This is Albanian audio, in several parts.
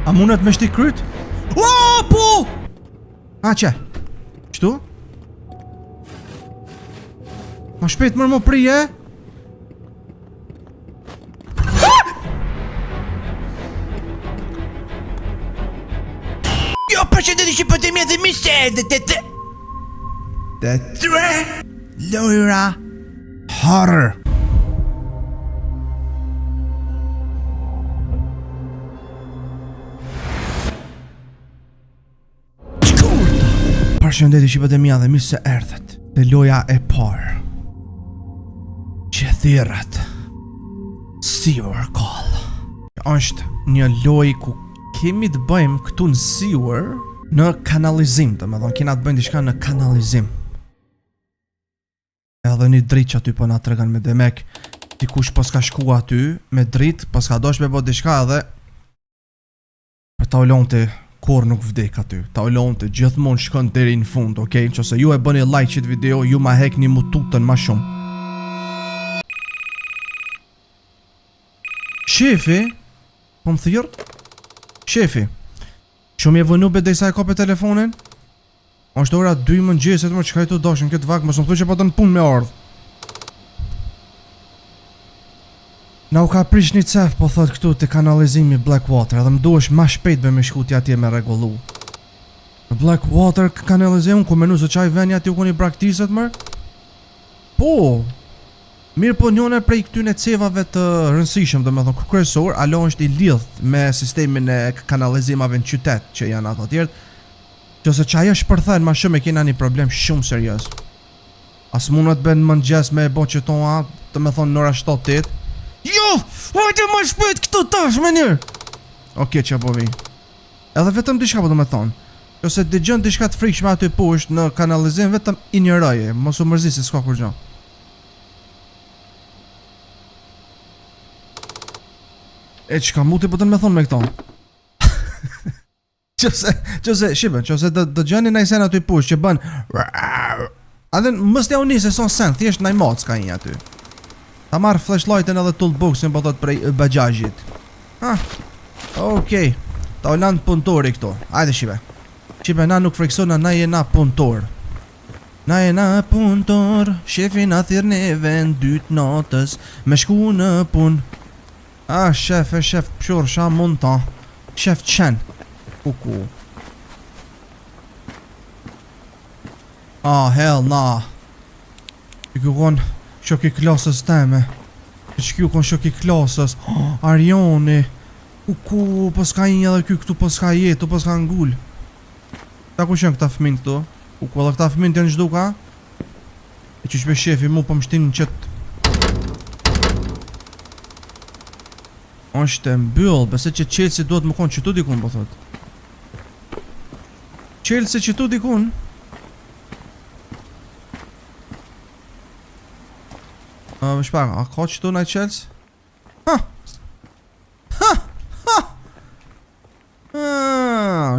A mundet me shti kryt? O, po! A që? Qëtu? Ma shpejt mërë më prije? Jo, përshëndetje që po të mjetë misë Të tre lojra horror. Përshëndetje që po të mjetë misë se erdhët të loja e parë që thirrat Sewer Call. Është një lojë ku kemi të bëjmë këtu në sewer në kanalizim, të me thonë, kena të bëjmë diçka në kanalizim. Edhe një dritë që aty po na tregan me demek, dikush po s'ka shku aty me dritë, po s'ka dosh me bo diçka edhe për ta ulonte kur nuk vdek aty. Ta ulonte gjithmonë shkon deri në fund, okay? Nëse ju e bëni like qit video, ju ma hekni mututën ma shumë. Shefi, po më thirr? Shefi, shumë je vënu bedej sa e kope telefonin? Është ora 2 mëngjesit më çka këtu dashën këtë vakt, mos më thuaj që po të në punë me ardh. Na u ka prish një cef, po thot këtu të kanalizimi Blackwater, edhe më duhesh ma shpejt be me shkuti atje me rregullu. Në Blackwater kanalizim ku menu se çaj veni aty u keni braktisët mër? Po. Mirë po njone prej këtyne cevave të rëndësishëm, domethënë kryesor, alo është i lidh me sistemin e kanalizimave në qytet që janë ato tjerë. Qëse që ajo shpërthen ma shumë e kena një problem shumë serios. As mundet ben mëngjes me e bo që toa, të me thonë nëra 7-8. Jo! Hajde ma shpejt këtu tash me njërë! Oke që po vi. Edhe vetëm diçka po të me thonë. Qëse dëgjën diçka të frikshme aty poshtë në kanalizim, vetëm injëroje, mos u mërzi se s'ka kur gjo. E qka muti po të me thonë me këto? Qëse, shibe, qëse dë gjeni na i sen aty push që bën adhe mës t'ja unisë e son sen, thjesht na i mac ka një aty. Ta marrë flashlightin edhe toolboxin po thot prej bajajit. Okej, ta u lanë punëtori këto, ajde shibe. Shibe, na nuk friksona, na jena punëtor. Na jena punëtor, shefi na thirë neve në 2 natës, me shku në punë. Shef, pëshur, sha mund ta. Shef qen. Kuku. Hell na. I kukon shok i klasës teme. I kukon shok i klasës. Arjoni. Kuku, po s'ka një edhe ky këtu, po s'ka jetu, po s'ka ngull. Ta ku shën këta fëmin këtu? Kuku, edhe këta fëmin të në gjduka? E që shpe shefi mu po më shtin në qëtë. Është e mbyll, bese që Chelsea duhet më konë qëtu dikun, po thot. Chelsea qëtu dikun? Më shpaka, a ka qëtu na Chelsea?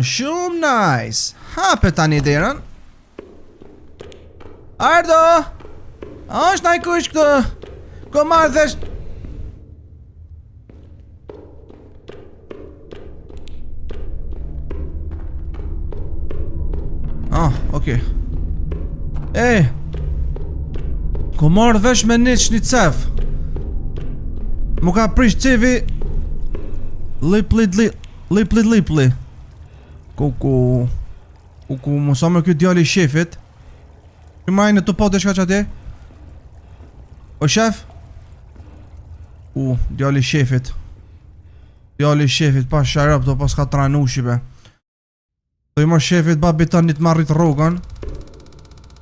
Shumë nice. Hape tani derën. Ardo! A është na i kush këtu? Ko marrë dhesh... Okej. Ku marrë vesh me një cef. Mu ka prish cevi. Lipli. Kuku, musa me kjo djali shefit. Që majnë të po të shka që ati? O shef? Djali shefit. Pa sharap të pas ka tranu shibe. Do i mor shefit ba bitan një të marrit rrugën.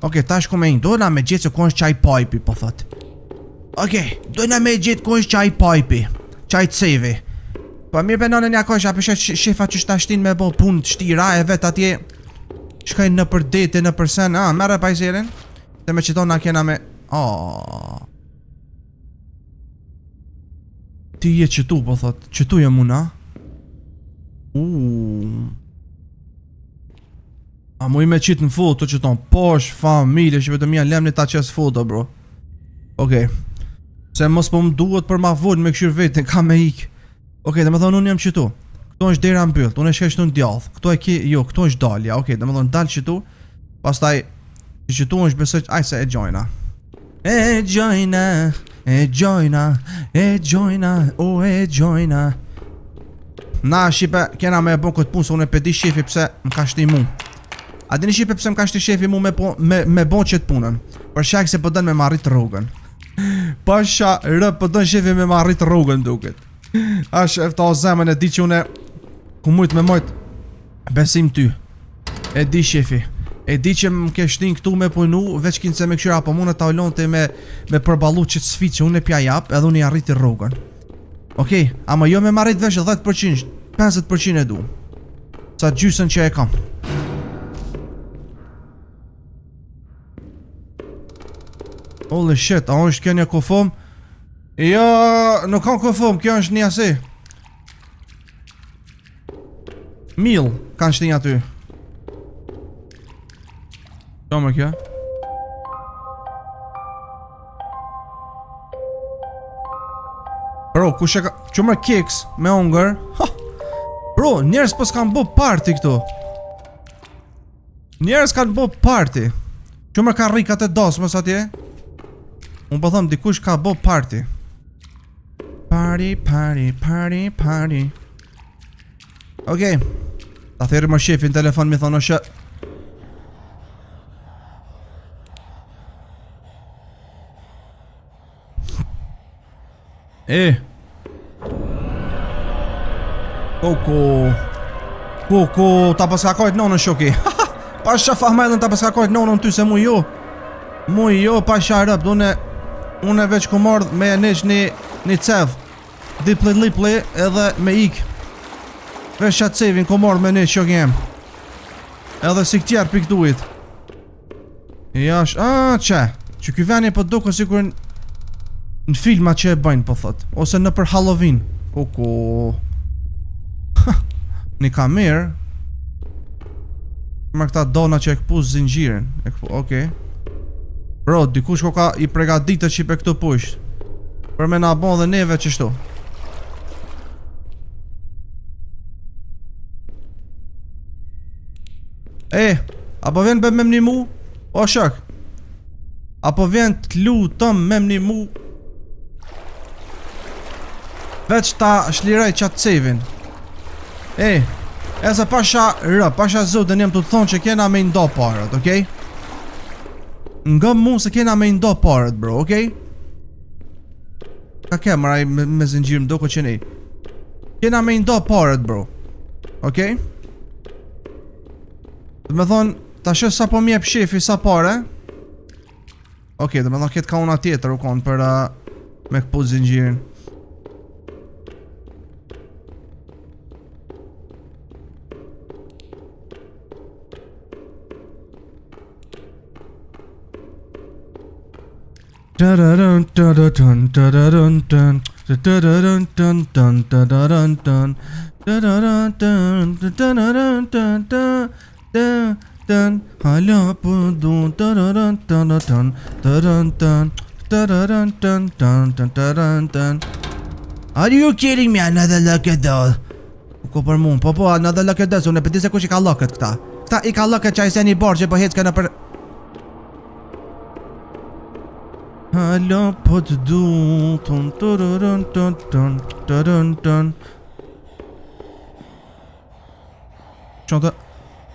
Okej, tash ku me një, dojna me gjithë se ku është qaj pajpi, po thot. Okej, dojna me gjithë ku është qaj pajpi. Qaj cevi. Po mirë për nënë një akosha, për shefa që shtashtin me bo punë të shtira, e vet atje shkajnë në për dete, në për sen, mere pajzerin. Se me qëton na kena me... Ti je qëtu, po thot, qëtu je muna. A mu i me qitë në foto që tonë, posh, familje, që vetëm janë lemni ta qes foto, bro. Okej. Se mos po më duhet për ma vodë me këshirë vetin, ka me ik. Okej, dhe me thonë unë jam qëtu. Këtu është dera mbyllt, unë e shkoj këtu në djath. Këtu e ki, jo, këtu është dalja. Okej, domethënë dal këtu. Pastaj këtu është besoj, aj se e gjojna. E gjojna, o e gjojna. Na shipe, kena me e bon këtë punë, se unë e pedi shefi pse më ka shti mu. A dini shipe pse më ka shti shefi mu me bon qëtë punën? Për shak se pëdën me marrit rrugën. Pasha rë pëdën shefi me marrit rrugën duket. A shef ta o zemën e di që une ku mujt me mojt besim ty. E di shefi. E di që më ke shtin këtu me punu, veç kinë se me këshyra, po mune ta ullon të me përbalu që të sfit që unë e pja jap, edhe unë i arriti rrugën. Okej, ama jo me marrit vesh 10%, 50% e du. Sa gjysën që e kam. Holy shit, a është kjo një kofom? Jo, nuk kam kofom, kjo është një asi. Mil, kanë shtin aty. Qa më kjo? Bro, ku sheka... Që më keks me ongër? Bro, njerës pës kanë bo party këtu. Njerës kanë bo party. Që më ka rikat e dasmës atje? Unë po thëmë dikush ka bo party. Party. Okej. Ta theri më shefin telefon mi thonë shë. Koko, ta paskakojt nonën shoki. Pa shafa me ta paskakojt nonën ty se mu jo. Mu jo, pa sharëp, une veç ku mordh me e neq një cev. Dipli edhe me ik. Veç qatë cevin ku mordh me neq shoki jem. Edhe si këtjerë pik duit. Jash, që ky veni po duke si kur në filma që e bëjnë po thot. Ose në për Halloween. Koko. Një kamerë. Më këta dona që e këpuz zinxhirin. Okej. Bro, dikush ko ka i pregaditë që i pe këtu pusht. Për me na bon dhe neve qështu. Apo vjen be me mni mu? O shak. Apo vjen t'lu tëm me mni mu? Veç ta shliraj qatë cevin. E se pasha zotën jem të thonë që kena me ndo parët, okej? Nga mu se kena me ndo parët, bro, okej? Ka ke mëraj me zingjirë më doko që nej. Kena me ndo parët, bro. Okej? Dhe me thonë, ta shë sa po mjep shefi sa pare. Okej, dhe me thonë ketë ka una tjetër u konë për me këpu zingjirin. Hala pëdu. Are you kidding me? Another lucky doll. Ko për mund, po another lucky doll. Unë e pëti se kush i ka locket këta. Këta i ka locket qaj se një borë që po hecë këna për... Hala pëdu.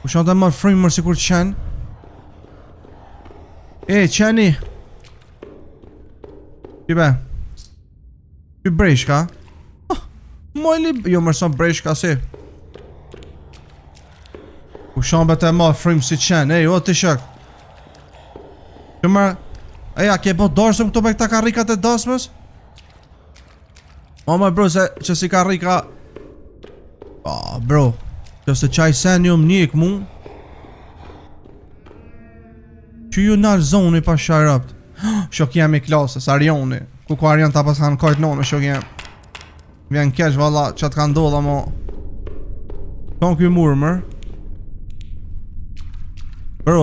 U shon të marrë frimë mërë si kur qenë. Qeni. Qibe. Qi brejshka. Mojli. Jo mërëson brejshka si. U shon të marrë frimë si qenë. O të shak. Që mërë. A ke po dorsëm këto me këta karikat e dasmës? O më bro se që si karika. Bro. Që se qaj sen ju më njek mu. Që ju nërë zoni pa shajrapt. Shok jam i klasës, Arjoni. Ku Arjon ta pas kanë kajt nonë, shok jem. Vjen kesh valla që të kanë dolla mo. Kanë kjo murmër. Bro,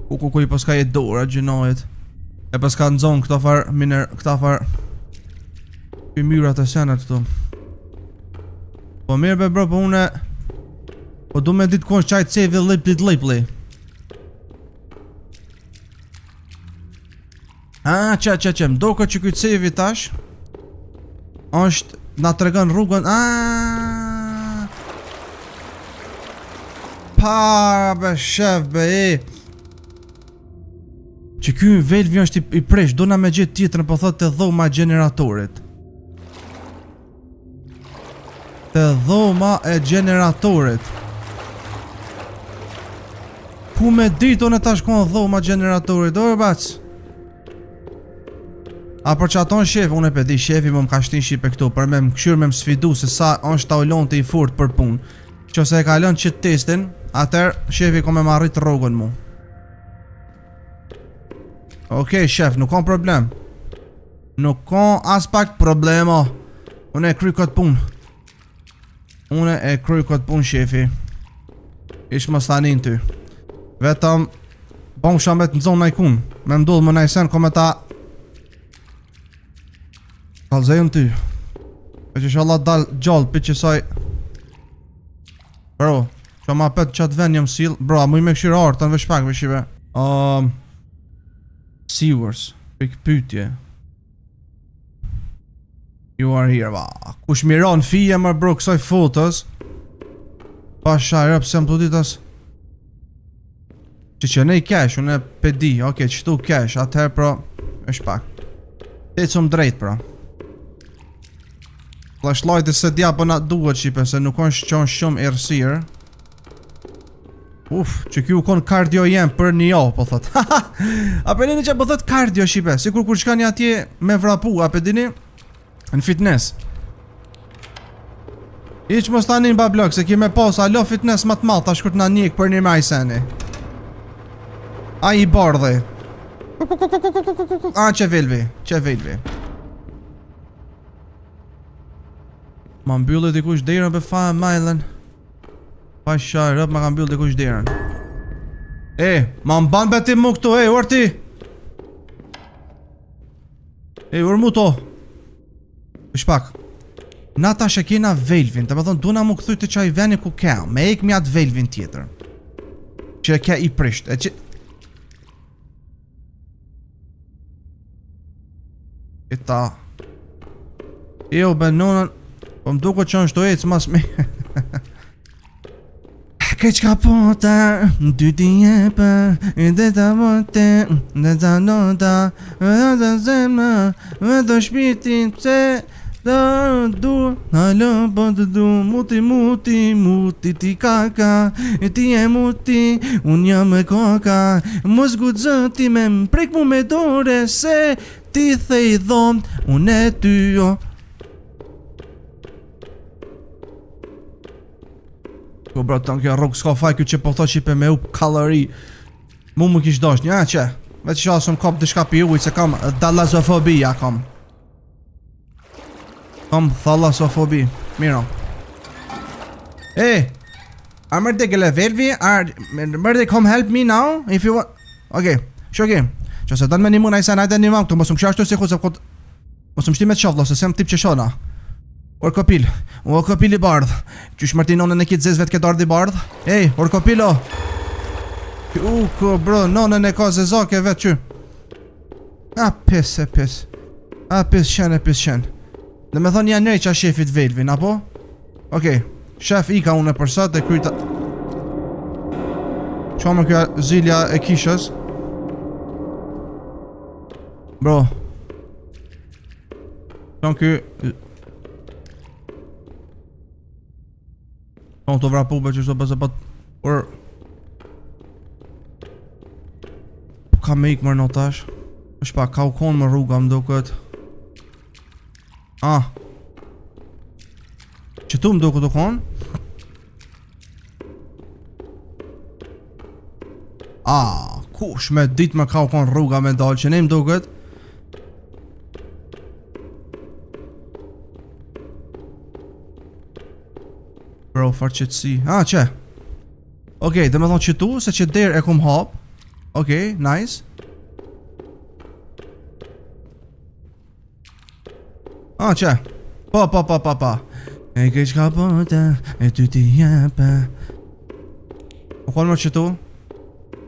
ku i paska jetë dora gjinojt. E paska në zonë këta far miner, këta far. Kjo myrat e senet këtu. Po mirë be bro, po une po du me ditë ku është qaj cevi lipli. Që mdo këtë që këtë cevi tash është na të regon rrugën. Pa be shef be që ky Velvi është i presh, do na me gjithë tjetërën po thot të dhoma generatorit. Të dhoma e generatorit. Ku me ditë unë tash konë dhoma generatorit, do e bac. A për që aton shef, unë e pedi shefi më ka shtin shipe këtu, për me më këshyrë me më sfidu se sa është ta ullon të i furt për pun. Që se e kalon që testin, atër shefi ko me më arrit rrogën mu. Okej, shef, nuk ka problem. Nuk ka as pak problemo. Unë e kry këtë pun. Shefi. Ish më stanin ty. Vetëm bom shambet në zonë najkun. Me mdull më najsen ko me ta kalzejën ty. E që shallat dal gjallë për qësaj. Bro, që ma pet qatë ven jëm sil. Bro, a mu i me këshirë artë, të në vesh pak veshive. Sewers, pik pytje. You are here, va. Kush miron fije më bro kësaj fotos. Pasha rëp se më të ditas. Që ne i kesh, unë e pedi. Oke, qëtu kesh, atëher pro vesh pak. Të cum drejt pra. Flashlight se dja për na duhet qipe, se nuk është qonë shumë errësirë. Që kjo kon kardio jem për një jo, po thot. A për dini që po thot kardio shipe, si kur shka një atje me vrapu, a për dini në fitness. Iq mos tani në bablok, se kime pas alo fitness më të malë, ta shkurt na njek për një majseni. A i bardhe. Që velvi. Ma mbyllet i kush derën për fa majlen. Pa shaj, rëp ma kam byll dhe kush derën. Ma mban beti mu këtu, orti. Ormu to. Shpak. Na ta shekina Velvin, të me thonë, duna mu këthuj të qaj veni ku ke, me ek mi atë Velvin tjetër. Që ke i prisht, e që... Ita... benonën... Po më duko që është do ecë mas me... Keq ka pota, dy t'i jepe, dhe ta vote, dhe ta nota, dhe ta zemna, dhe ta shpirtin, pse të du, halo po të du, muti ti kaka, ti e muti, unë jam e koka, mos guxo ti me m'prek mu me dore, se ti thej dhom, unë e ty jo. Ko bro, të në kjo rrugë s'ka faj kjo që po thot qipe me up kalori. Mu më kish dosh një, që? Vetë që asëm kop të shka pi ujtë, se kam dalasofobia, kam. Kam thalassofobi. Miro. I'm ready to Velvi. Ready come help me now if you want. Okay, shoki. Që se dan me një muna i sa najde një vang, të mos më këshashtu si khut, mos më shti me të shoflo, se sem tip që shona. Orkopil i bardh. Qysh Martinonën e kitë zez vetë këtë ardh i bardh. Orkopilo. Ko bro, nonën e ka zezake vetë që. Pis shen. Dhe me thonë janë qa shefit Velvin, apo? Okej, shef i ka unë e përsat dhe kryta. Qa më kja zilja e kishës. Bro. Qa më kja... Në të vrapu për që shto bëzë pat... Ka me ikë mërë në tash. është pa, ka u konë më rruga më do këtë. Që tu më do këtë u konë? Kush me ditë më ka u konë rruga me dalë që ne më do këtë? Bro, farë qëtësi. Që? Okej, dhe me thonë që tu, se që derë e kum hap. Okej, nice. Që? Pa. E ke qka bëte, e ty ti jepe. Po konë më qëtu?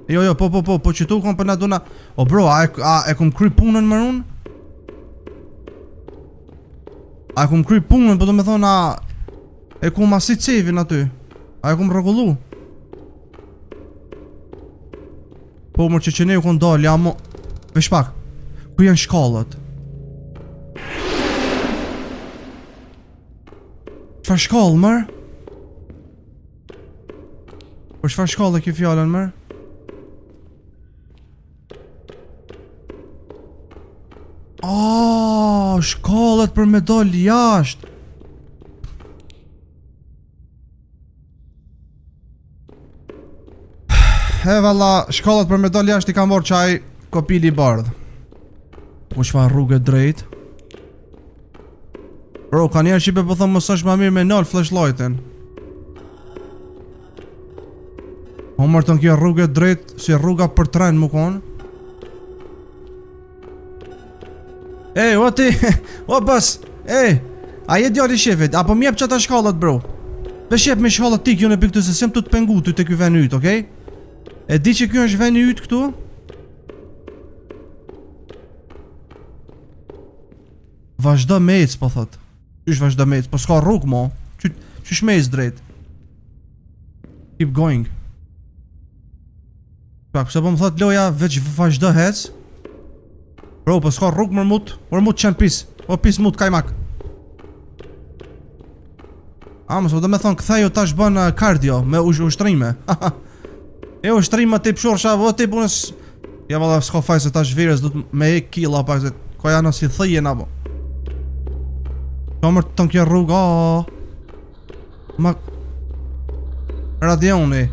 Jo, po qëtu kom për na duna. O bro, a e kom kry punën më unë? A e kom kry punën, po do me thonë e kom asit cevin aty. A e kom rregullu. Po mërë që ne u kon dal, ja mo... Vesh pak, ku janë shkallët? Qfar shkallë mërë? Po qfar shkallë e ki fjallën mërë? Shkallët për me dal jashtë. Valla, shkallët për me dal jashtë i kam vorë qaj kopili bardh. Po qfar rrugë drejt? Bro, ka njerë qipe po thëmë mësë është ma mirë me nalë flashlightin. Po mërë të në kjo rrugë drejt si rruga për tren më konë. Ej, o ti, o bës, a je djali shefit, apo mjep qëta shkallët bro. Dhe shep me shkallët ti kjo në piktu se sem të të pengu ty të kjo ven yt, okej? E di që kjo është ven yt këtu? Vazhdo me ec, po thot. Qysh vazhdo me ec, po s'ka rrug mo. Qysh me ec drejt? Keep going. Pak, se po më thot loja veç vazhdo hec. Bro, po s'ka rrug mërmut qenë pis. O pis mut kajmak. Mos do me thonë këthejo tash bën kardio me ushtrime. E ushtrime ti pëshorsha, o ti punës. Ja valla s'ka faj se tash virës du të me e kila pak se ko janë si thëjen abo. Kamër të në kjo rrug, ma... Radioni.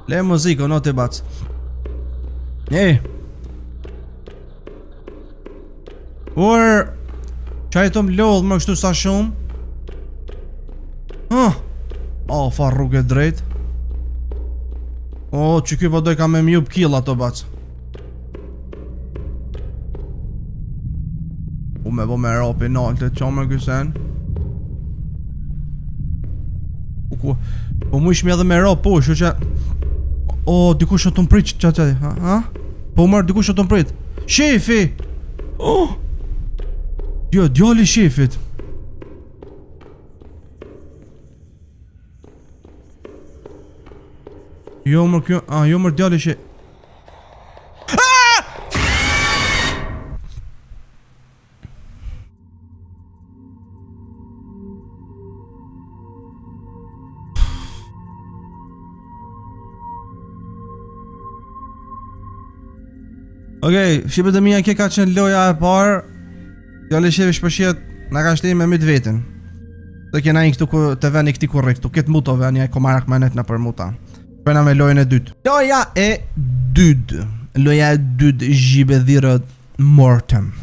Le muziko, no të bac. Qaj të më lodhë më kështu sa shumë. Fa rrugë e drejt. Që kjo po doj ka me mjup killa të bac. Me po me rapi nalte, qa me kësen. Po mu ishmi edhe me rap po, shu që... dikush o të mprit që qati, ha? Po mërë, dikush o të mprit. Shefi! Jo, djali shefit. Jo mërë kjo, jo mërë djali shefit. Okej, shqipet e mija kje ka qenë loja e parë. Djali shefi shpëshjet nga ka shtej me mytë vetin. Dhe kjena i këtu të veni këti korrekt. Këtë mutove, një e komarak me net në për muta. Përna me lojën e dytë. Loja e dytë zhibe dhirët Mortem.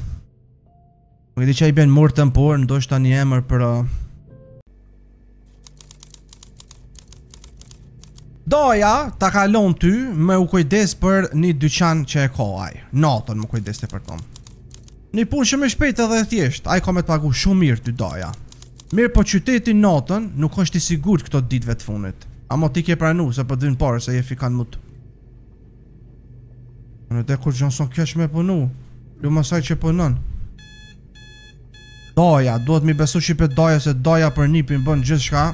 Nuk e di që i ben Mortem, por ndoshta një emër për... Doja ta kalon ty me u kujdes për një dyqan që e ka aj. Natën më kujdes të për tomë. Një punë shumë e shpejt edhe thjesht, aj ka me të pagu shumë mirë ty doja. Mirë po qyteti natën nuk është i sigur këto ditëve të funit. Amo ti ke pranu se për dhvin parë se je fikan mut. Në te kur Johnson kesh me punu, lu mësaj që punën. Doja, duhet mi besu shqipet doja se doja për nipin bën gjithë shka.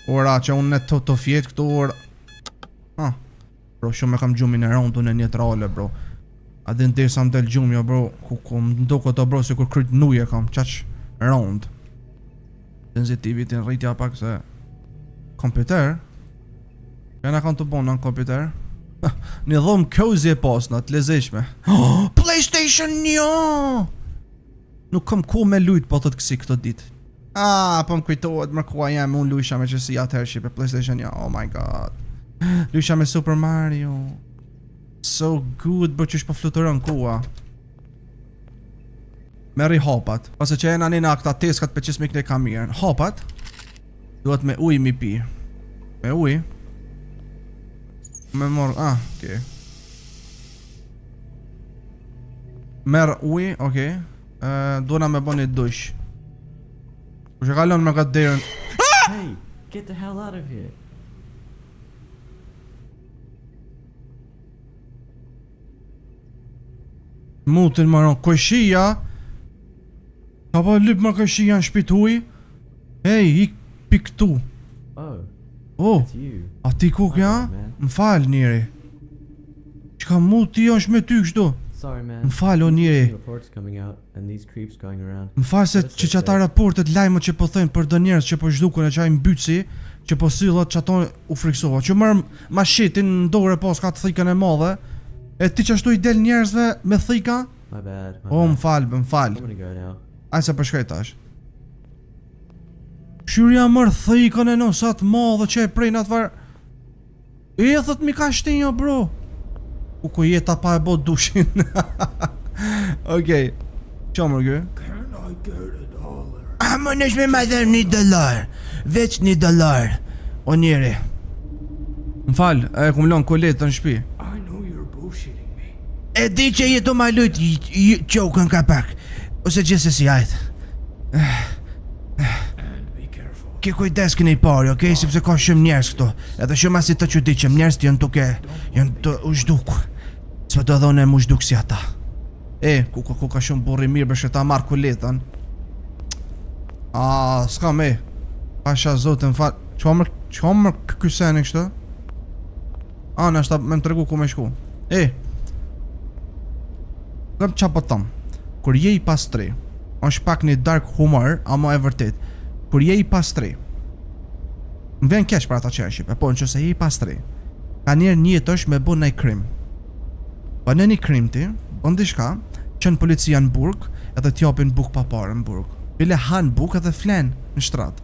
Ora që unë net të fjetë këtu ora. Bro, shumë e kam gjumin e rondun e një trale, bro. A din të sa më del gjumi, jo, bro. Ku më ndo këto, bro, si kur kryt nuje kam. Qaq rond. Sensitivitin rritja pak se... Kompjuter? Kena kam të bona në kompjuter? Një dhomë cozy e pasna, të lezeshme. PlayStation 1! Nuk kam ku me lujt po thot kësi këto dit. Po më kujtohet më kua jam, unë luisha me qësi atëherë që për PlayStation 1, oh my god. Luisha me Super Mario. So good, bro, që është po fluturon kua. Meri hapat. Pase që e në një këta teskat për qësmi këne kamirën. Hapat duhet me uj mi pi. Me uj me mor, okej. Merr ujë, okay. Dona me bën një dush. Kush e kalon me gat derën? Hey, get the hell out of here. Mutin maron këshia. Ka po lyp më këshia në shtëpi huj. Hey, ik pik këtu. Oh, Oh, it's you. a ti ku kja? man. M'fal njeri. Çka muti është me ty kështu? Sorry, man. M'fal o njeri. Reports coming out and these creeps going around. M'fal se që qata raportet lajmët që po thënë për do njerëz që po zhdukën e qaj mbytsi, që po sillat që ato u friksova. Që marr mashitin në dorë pas ka të thikën e madhe. E ti që ashtu i del njerëzve me thika? My bad. O, m'fal, m'fal. I'm gonna go now. Aj se përshkaj tash. Shyrja mërë thikën e nësat madhe që e prejnë atë varë. E thët mi ka shtinja bro. Ku jeta pa e bot dushin. Okej. Qa mërë gë? A më nësh me ma dhe $1. Veç $1. O njeri. M'fal, e kum lon koletën në shpi. E di që jetu ma lujt qokën ka pak. Ose gjithsesi ajtë. Ke kujdes këni pari, okej? Sepse ka shumë njerëz këtu. Edhe shumë asi të çuditshëm, njerëz janë duke janë të uzhduk. S'po do dhonë më uzhduk si ata. Ku ka shumë burri mirë bëshë ta marrë koletën. S'ka me. Pasha zotën fal. Qa mërë këseni kështë? Nështë me më tregu ku me shku. Gëm qa po tëm. Kur je i pastri, është pak një dark humor, ama e vërtet. Kur je i pastri, më vjen keq për ata që e shqipe, po në që se je i pastri, ka njerë njëtësh me bo nëj krim. Po në një krim ti, bën dishka, qënë policia në burg, edhe t'japin buk pa parë në burg. Bile han buk edhe flen në shtrat.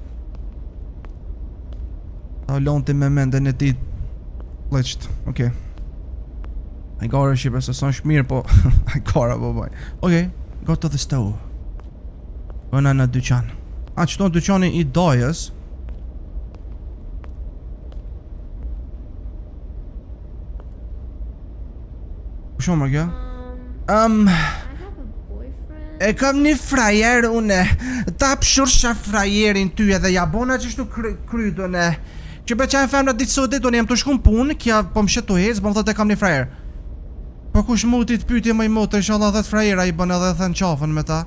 Ta lonë ti me menden e ti pleqt, okej. I gara shqipe se son shmirë, po I gara po baj. Okej, go to the stove. Bëna në dyqan. Qëton dyqani i dajës. Ku shumë më kjo? I have a boyfriend. E kam një frajer une. Ta pëshursha frajerin ty edhe ja bona që shtu krydun e. Që be qaj femra ditë sotit unë jem të shkum punë, kja po më shetu hec, po më thot e kam një frajer. Po kush muti të pytje më i motë, inshallah 10 frajera i bën edhe thënë qafën me ta.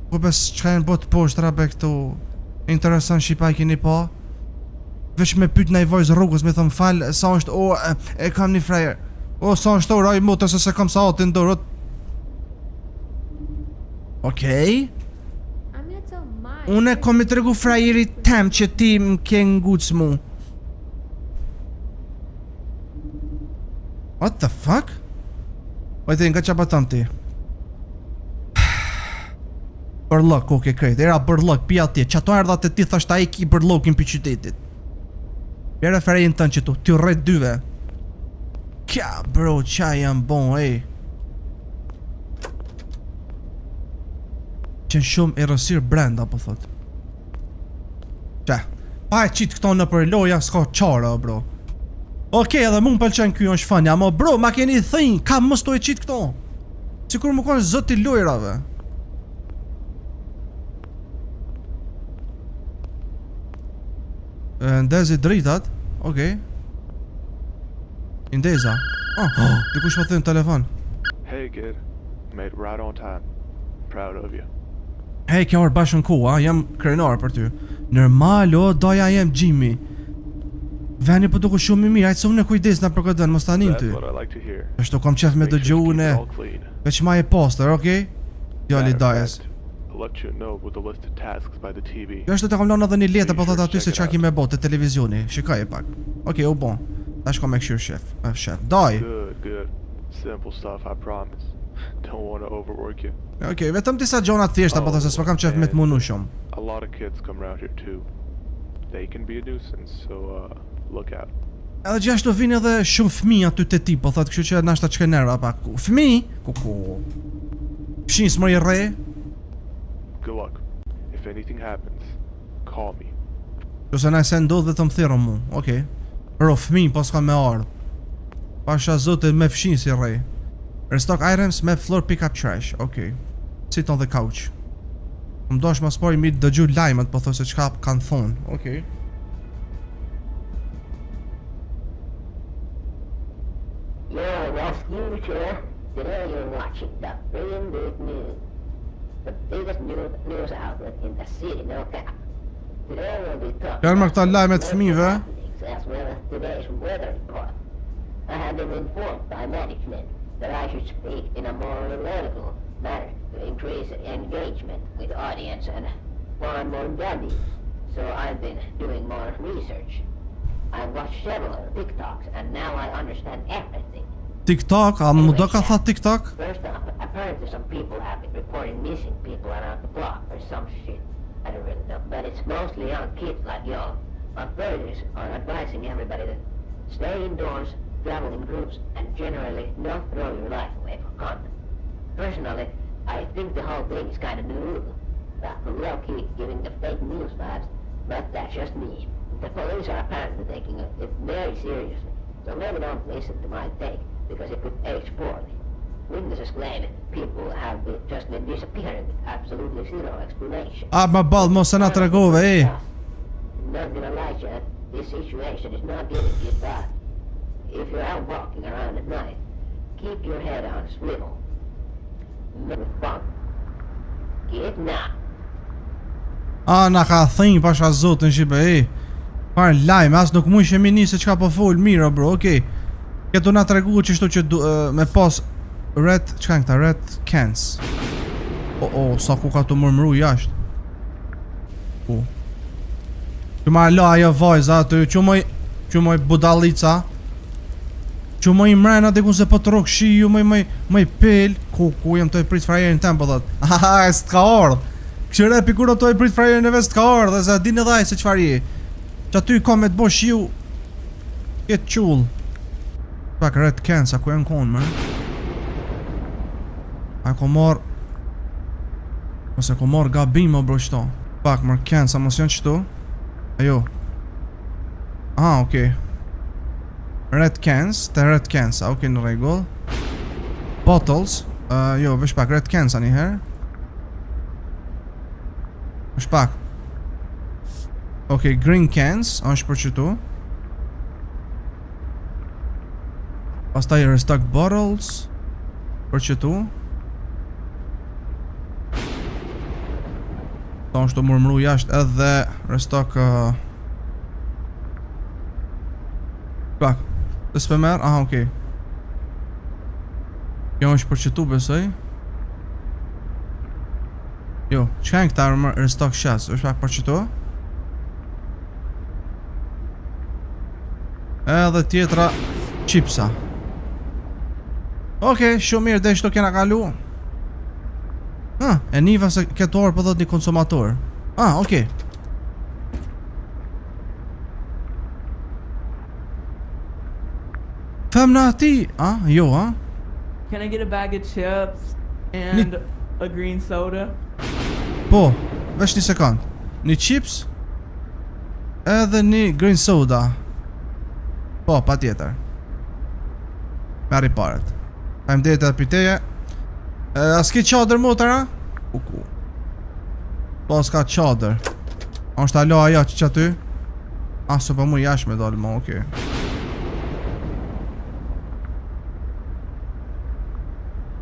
Po bes qka jenë botë poshtra be këtu. Interesant shqipa i kini pa. Vesh me pyt në i vojzë rrugës me thëmë fal, sa është e kam një frajer. Sa është ora i motë se kam sa atë ndorët. Okej. I'm gonna tell mine. Unë e kom i tregu frajerit tem që ti më ke nguc mu. What the fuck? Ojte, nga qa batëm ti? Bërlëk, ke krejt, era bërlëk, pia ti, që ato erdha të ti thashta i ki bërlëkin për qytetit. Bjere ferejnë tënë që tu, ty rrejt dyve. Kja, bro, qa jam bon, Qenë shumë e rësirë brenda, po thot. Qa, pa e qitë këto në për loja, s'ka qara, bro. Okej, edhe mu më pëlqen kjo është fanja, ama bro, ma keni thënë, ka mës to e qitë këto. Sikur më konë zoti lojrave. Ndezi dritat, okej. Indeza. Dikush po thënë telefon. Hey kid, made it right on time. Proud of you. Hey, kja orë bashën ku, jam krenar për ty. Normal, doja jem Jimmy. Veni po duku shumë i mirë, ajtë se unë e kujdes nga për këtë dënë, mos ta nim ty. That's what I like to hear. Ashtu kam qef me Make sure dëgju you keep une, it all clean. veç ma e poster, okej? Djali Matter of dajes. fact, I'll let you know with the list of tasks by the TV. Jo është të kam lënë edhe një letë, po thot aty Check se it qa out. ki me botë të televizioni. Shikaj e pak. Okej, u bon. Tash kam e këshirë shef. Daj. Good. Simple stuff, I promise. Don't want to overwork you. Okej, vetëm disa gjona të thjeshta, po thot se s'pa kam qef me të munu shumë. A lot of kids come around here too. They can be a nuisance, so look out. Edhe gjashtu vinë edhe shumë fëmijë aty te ti, po thot kështu që nashta çka nerva pak. Fëmijë? Ku. Fshin s'mër i rre. Good luck. If anything happens, call me. Qëse na se ndodh dhe të më thirë mu. Okej. Ro, fëmijë, po s'ka me ardh. Pasha zote me fshin si rre. Restock items, map floor, pick up trash. Okay. Sit on the couch. Më dosh mas pari mi dëgju lajmet, po thoj se çka kanë thonë. Okay. You're rescue chair. Today you're watching the Green Big News, the biggest news outlet in the city, no cap. Today we'll be talking Janë më këta lajmet fëmijëve. as well as today's weather report. I have been informed by management that I should speak in a more analytical manner to increase engagement with audience and find more dummies. So I've been doing more research. I've watched several TikToks and now I understand everything. TikTok, a më do ka thot TikTok? First off, apparently some people have been reporting missing people around the block or some shit. I don't really know, but it's mostly young kids like y'all. Authorities are advising everybody to stay indoors, travel in groups, and generally don't throw your life away for content. Personally, I think the whole thing is kind of new. Low-key giving the fake news vibes, but that's just me. The police are apparently taking it very seriously, so maybe don't listen to my take, because it could age poorly. Witnesses claim people have just been disappearing with absolutely zero explanation. A më ball mos e na tregove, e. Not gonna lie, Chad, this situation is not getting you back. If you're out walking around at night, keep your head on a swivel. Never fun. Get now. A na ka thënë pasha zotën shipe, e. Par lajme, as nuk mund shemi nisë çka po fol, mirë bro, okay. Këtu na tregu çështo që me pas red, çka janë këta red cans. Sa ku ka të murmuru jashtë. Që ma la ajo vajza aty, që moj budalica. Që moj mrena dhe ku se po të rok shiju, moj pel. Ku jem të e prit frajerin tem, po thot. Aha, e s'ka ardh. Këshire pikuro të e prit frajerin e ves t'ka ardh, dhe se din edhe aj se qfar je. Që aty ka me të bo shiu. Ketë qull. Pak red cans, a ku e në konë, mërë. A ko marr. Ose ko marr gabim o bro qëto. Pak mërë cans, a mos janë qëto. Ajo. Aha, okej. Red cans, të red cans, okej në regull. Bottles. Jo, vesh pak red cans a njëherë. Vesh pak. Okej, green cans, është për qëtu. Pastaj restock bottles. Për qëtu. Ta është të murmuru jashtë edhe restock Pak. Dhe s'pe merë? Aha, okej. Kjo është për qëtu besoj. Jo, qëka në këta restock shas? është pak për qëtu? Edhe tjetra chipsa. Okej, shumë mirë, dhe shto kena kalu. E niva se këtë orë për dhët një konsumator. Okej. Femna ti, jo, Can I get a bag of chips and a green soda? Po, vesh një sekund. Një chips edhe një green soda. Po, pa tjetër. Meri paret. Pajmë dhe të piteje. A s'ki qadër motara? Kuku. Po s'ka qadër. A është alo aja që aty? Se po mu jash me dalë ma, okej.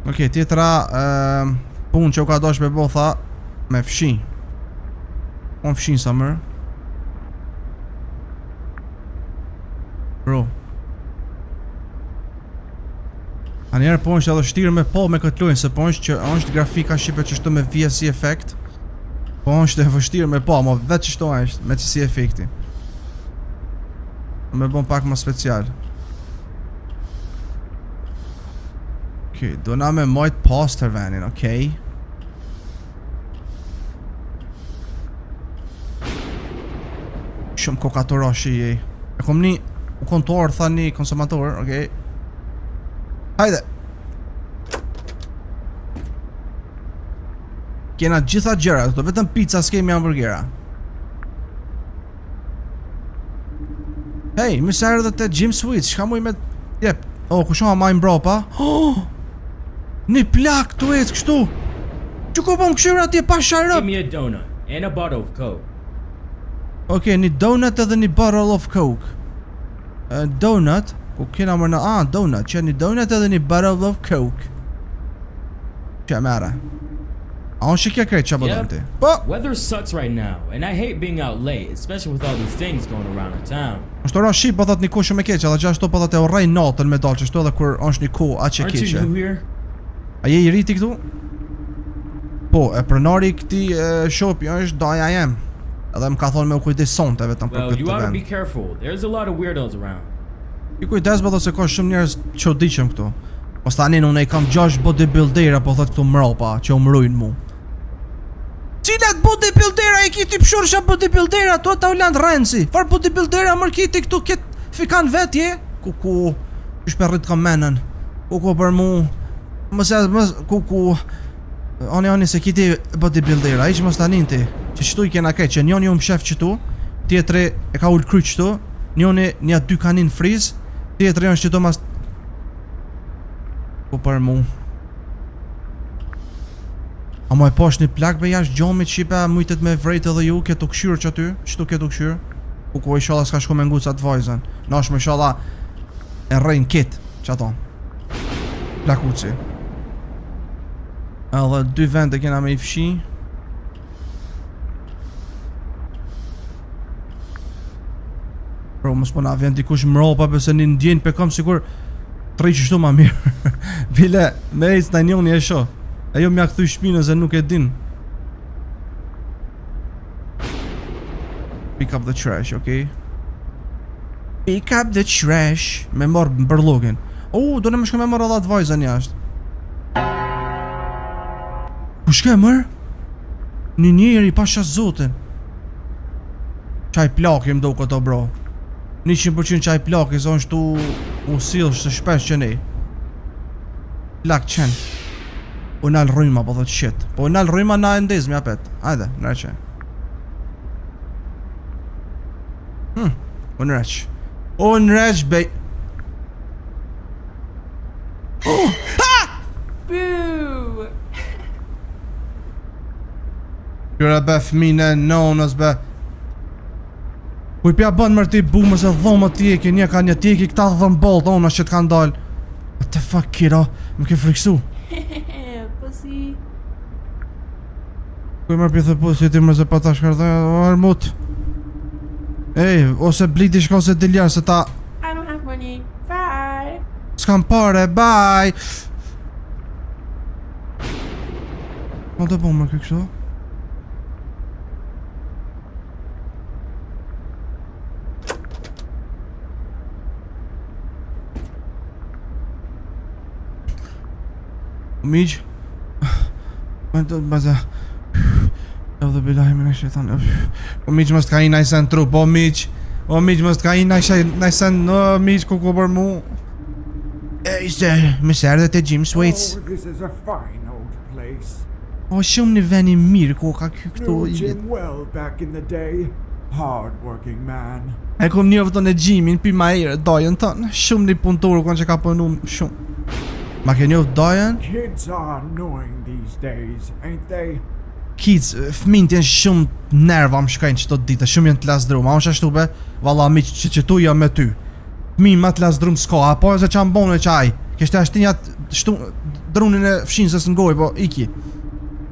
Okej, tjetra punë që u ka dosh me bo tha me fshin. Po më fshin sa mërë. Bro. A njerë po është edhe shtirë me po me këtë lojnë, se po është që është grafika shqipe që shto me VSC efekt. Po është e vështirë me po, ma vetë që shto është me qësi efekti. Me bon pak më special. Okej, do na me mojt poster venin, okej. Shumë kokatora shi je. E kom një kontor, tha një konsumator, okej. Hajde. Kena gjitha gjera, këto vetëm pizza, s'kemi hamburgera. Hej, misë erë dhe të Jim Sweets, shka muj me... Jep, kusha ma imbro pa. Një plak të ecë kështu. Që ku po më këshyra atje pa Give sharëp? me a donut and a bottle of Coke. Okej, një donut edhe një bottle of coke. Donut, ku kena më në donut, që një donut edhe një bottle of coke. Që mera. A unë shikja krejt që bëdëm ti. Po, Weather sucks right now, and I hate being out late, especially with all these things going around in town. është ora shqip, po thot një ku shumë e keqe, edhe gjashtu po thot e urrej natën me dalë, qështu edhe kur është një ku aq e Aren't you keqe. new here? A je i riti këtu? Po, e pronari këti shopi është daja jem. Edhe më ka thonë me u kujdes sonte vetëm për Well, you këtë ought to vend. be careful. There's a lot of weirdos around. I kujdes bëdo se ka shumë njerëz që diqëm këtu. Mos tani unë i kam 6 bodybuildera po thot këtu mrapa që u mrujnë mu. Cilat bodybuildera i kiti pëshursha bodybuildera to ta ulan Renzi. Far bodybuildera mër kiti këtu ket fikan vetje. Kuku, shperrit kam menën. Kuku për mu. Kuku. Oni se kiti bodybuildera, iq mos tanin ti. Që qëtu i kena kej, që njoni më shef qëtu, tjetëri e ka ullë kry qëtu, njoni një dy kanin friz, tjetëri është qëtu mas... Ku për mu. A mo e posh një plak be jash gjomit Shqipe mujtet me vrejt edhe ju, ketu këshyrë që ty, qëtu ketu këshyrë. Ku i shala s'ka shku me ngu sa të vajzën. Nash me shala e rrejnë kit, që ato. Plakuci. Edhe 2 vende kena me i fshi. Bro, mos po na vjen dikush mropa pëse një ndjen pe kam sigur tri qështu ma mirë. Bile, me ejtë në njoni e sho. E jo mja këthuj shpinë se nuk e din. Pick up the trash, okay? Pick up the trash. Me marrë më bërlogin. Do në më shko me marrë edhe atë vajzën jashtë. Ku shke mërë? Një njeri pasha zotin. Qaj plaki më do këto bro. 100% qaj plaki, se është u silë shtë shpesh që ne. Plak qenë. U nalë rryma, po thot shit. Po u nalë rryma na e ndezmi apet. Ajde, nreqe. U nreq. U nreq, bej. Boo! Kjura be fmine nonës be. Kuj pja bën mërë ti bu më se dhomë tjeki. Një ka një tjeki këta dhëm bolt. Ona që t'kan dal. What the fuck kira. Më ke friksu. Pussy. Kuj mërë pithë pusi ti më se pa ta shkardhe. Armut. Ej, ose bliti shko se diljar se ta. I don't have money. Bye. S'kam pare, bye. Ma të po më kështu. Miq. Ma të baza. Edhe billahi me shejtan. O miq mos ka i najsen trup, o miq. O miq mos ka i najsen, no miq ku për mu. Ej se, më serdhe te James Waits. Oh, this is a fine old place. O shumë një veni mirë ku ka ky këtu. Knew Jim well back in the day. Hard-working man. E kom njofton e Jimin pi ma herë dajën tonë. Shumë një punëtor kanë që ka punu shumë. Ma ke njoft dajën? Kids are annoying these days, ain't they? Kids, fëmijët janë shumë nerva më shkajnë qëto dita, shumë janë të lasdrum. A unë shashtu be, valla mi që tu jam me ty. Fëmijë ma të lasdrum s'ka, apo e se që ambone qaj. Kështë e ashtinja drunin e fshinë se s'ngoj, po iki.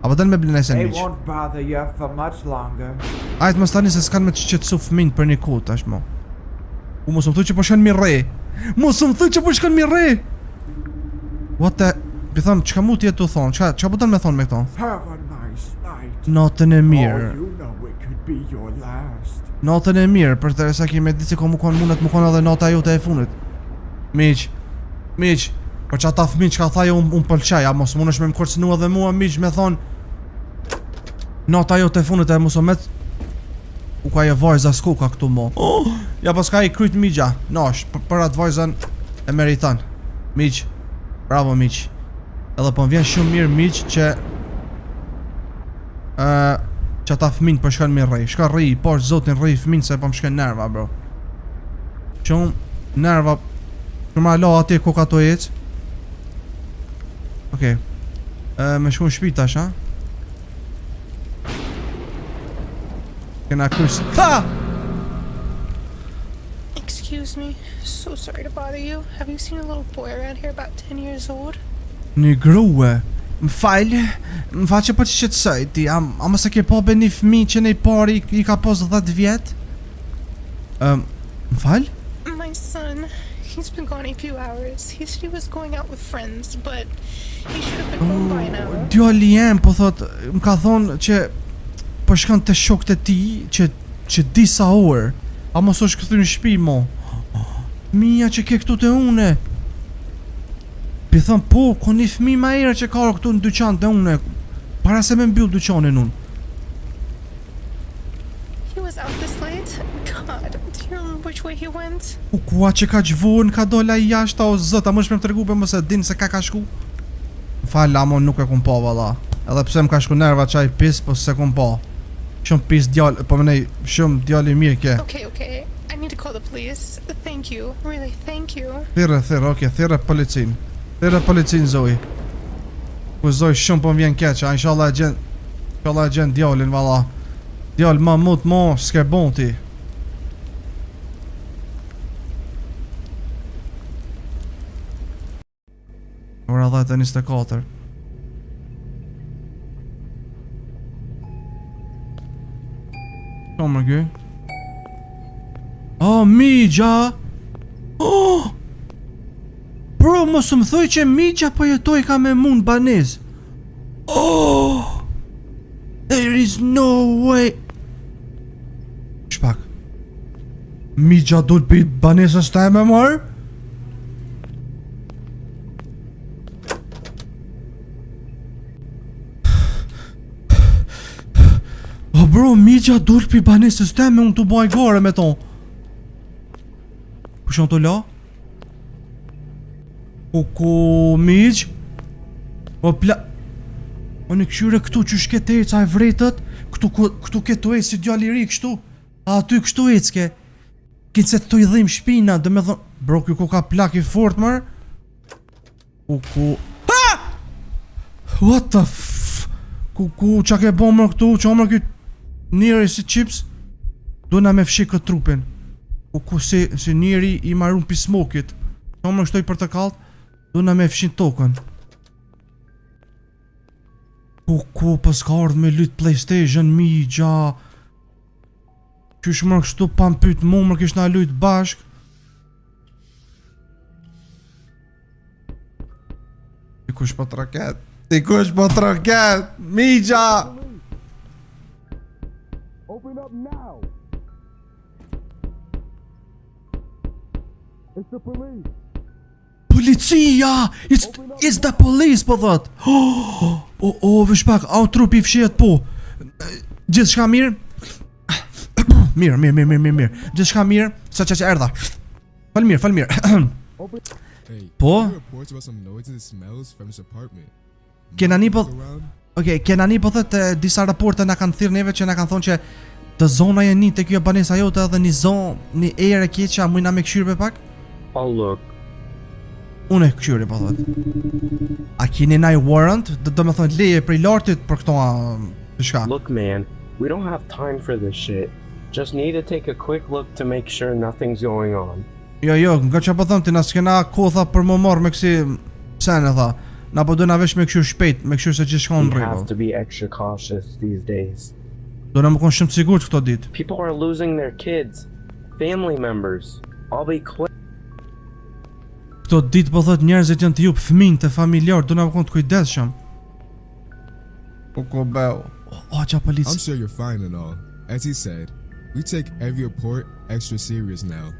Apo den me blinë e They sandwich. won't bother you for much longer. Ajtë më stani se s'kan me të qëtësu fëmijët për një kohë tash mo. Mos më thu që po shkon mi re. Mos më thu që po shkon mi re. What the... Pi thëmë, qka mu t'jetë të thonë? Qka po të me thonë me këto? Have a nice night. Natën e Or mirë. you know it could be your last. Natën e mirë, për të resa kemi ditë se ko mu konë mundet mu konë edhe nata jote e funit. Miq, për që ata fëmin që ka thajo unë pëlqaj, a mos mund është me më kërcinu edhe mua miq me thonë nata jote e funit e mos o met u ka e vajza s'ku ka këtu mo. Ja pas ka i kryt migja, nash, për atë vajzën e meritan. Miq, bravo miq. Edhe po më vjen shumë mirë miq që që ata fëmin për shkën me rrej. Shka rrej, po është zotin rrej fëmin se po më shkën nerva bro. Shumë nerva. Shumë alo ati ku ka to ec. Okej. Me shku në shtëpi tash, ha? Kena kryes. Ha! Excuse me. So sorry to bother you. Have you seen a little boy around here about 10 years old? Një grue. Më fal që po të shqetësoj ti. A mos e ke pa be një fëmijë që nei pari I ka pas 10 vjet? Më fal? My son. He's been gone a few hours. He said he was going out with friends, but he should have been home by now. Djali jem po thot, më ka thonë që po shkon te shokët e tij që disa orë. A mos është këthy në shtëpi mo? Mia që ke këtu te une. Pi thon po, ko një fëmijë ma herë që ka këtu në dyqan te une, para se me mbyll dyqanin unë. He was out this late? God, do you remember which way he went? Kua që ka gjvon, ka dola I jashta o zot, a mësh me më tregu për mëse din se ka shku? Fal, amon nuk e kum pa valla. Edhe pse më ka shku nerva qaj pis, po se kum pa. Shumë pis djall, po mënej shumë djall I mirë ke. Okay. I need to call the police. Thank you. Really, thank you. Thirrë, okay, thirrë policin. Thirrë policin Zoi. Ku Zoi shumë po më vjen keq, a inshallah e gjen djalin valla. Djall ma mut mo, s'ke bon ti. Ora 10:24. Kom më gy. Oh, Migja! Oh! Bro, mos më thoj që Migja po jetoj ka me mund banez. Oh! There is no way. Shpak. Migja dul për banezës ta e me marë? Oh bro, Migja dul për banezës ta me unë të baj gore me ton. Kushon të la? Ku Mig? O pla... O në këshyre këtu që shkete e ca e vretët, këtu ketu e si djali ri kështu, a aty kështu e cke, kinë se të I dhim shpina, dhe me thonë, bro, ku ka plak I fort mërë? Ha! What the f... qa ke bo mërë këtu, qa mërë këtë njëri si chips, do na me fshi këtë trupin. Si njëri I marun pi smokit, qa mërë kështoj për të kalt, do na me fshin tokën. Po s'ka ardhë me lyt PlayStation, Migja. Qysh mërë kështu pa më pyt mu, mërë kish na lyt bashk. Dikush po të raket, Migja! Open up now! It's the police! Policia! It's the police, po thot! Vëshpak, au trupi I fshihet po! Gjithë shka mirë? Mirë. Gjithë shka mirë, sa që erdha. Fal mirë. Po? Kena një po... Okej, kena një po thët disa raporte na kanë thirr neve që na kanë thonë që të zona e një të kjo banesa jote edhe një zonë, një erë e keqa, mujna me këshyrë për pak? Oh, look. Unë e këshyri, po thot. A kini naj warrant? Do me thonë leje prej lartit për këto shka. Look, man, we don't have time for this shit. Just need to take a quick look to make sure nothing's going on. Jo, nga që po thëmë ti, na s'kena kotha për më marrë me kësi sen e tha. Na po dojna vesh me këshyr shpejt, me këshyr se gjithë shkon We në have rregull. to be extra cautious these days. Dojna më konë shumë të sigurt këto dit. People are losing their kids, family members. I'll be quick. Këto dit po thot njerëzit janë të jupë fëmijë të familjar, dojna më konë të kujdesshëm. Po beu. Qa polici. I'm sure you're fine and all. As he said, we take every report extra serious now.